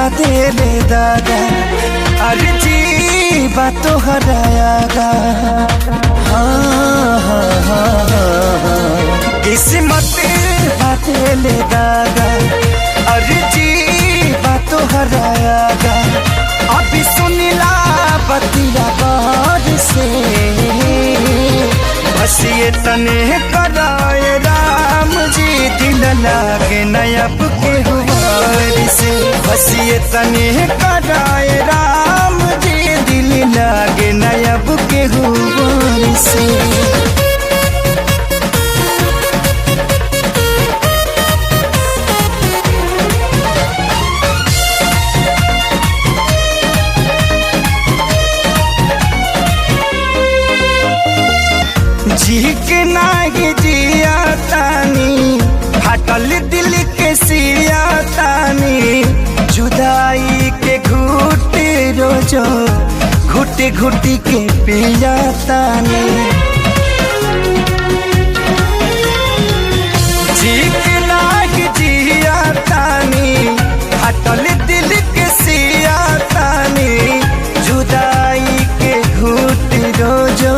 बदेले दादा अर्जी बात हरायागा। हाँ हाँ हाँ किस्मत बदेले दादा अर्जी बात हरायागा। अभी सुनिला बतिया बार से बस ये तने कराए राम जी दिल लागे नयब के हुआर से। बस ये तने कराए राम जी दिल लागे नयब के हुआर से। जी के नागी जिया तानी फाटल दिल के सिया तानी जुदाई के घुट रोजो घुटी घुटी के पिया तानी। जी के नागी जिया तानी फाटल दिल के सिया तानी जुदाई के घुट रोजो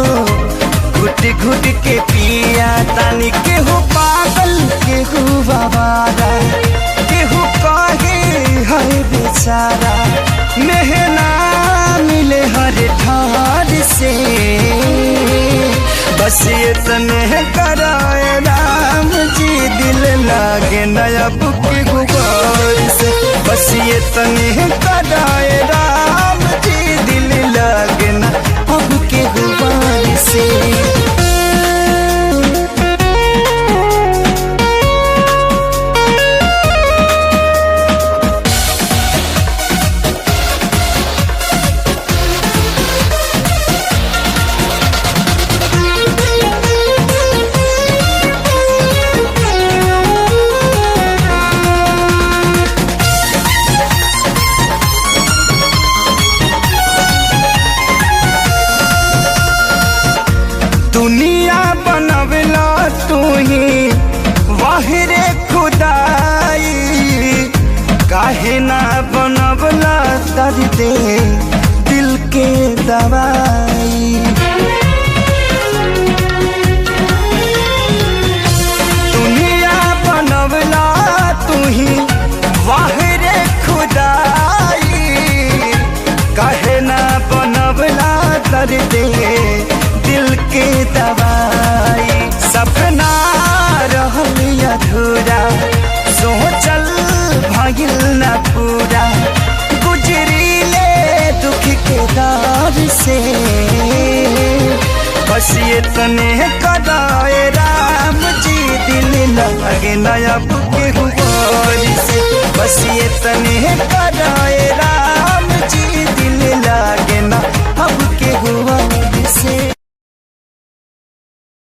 घुट घुट के पिया तानी। केहू पागल केहू बाबारा केहू कहे है बेचारा मेहना मिले हर ठार से। बस ये तने कराए राम जी दिल लागे नयब के गुबार से। बस ये तने कराए राम जी दिल लागे नयब के गुबार से। दुनिया बनवला तू ही वाहिरे खुदाई काहे ना बनवला दर्द दिल के दवाई। दुनिया बनवला तू ही वाहिरे खुदाई काहे ना बनवला दर्द दिल के दवाई। सपना रहल अधूरा सोचल भइल न पूरा गुजरीले दुख के दौर से। बस ये तने कराए राम जी दिल लागे नयब के हुआर से। बस ये तने कराए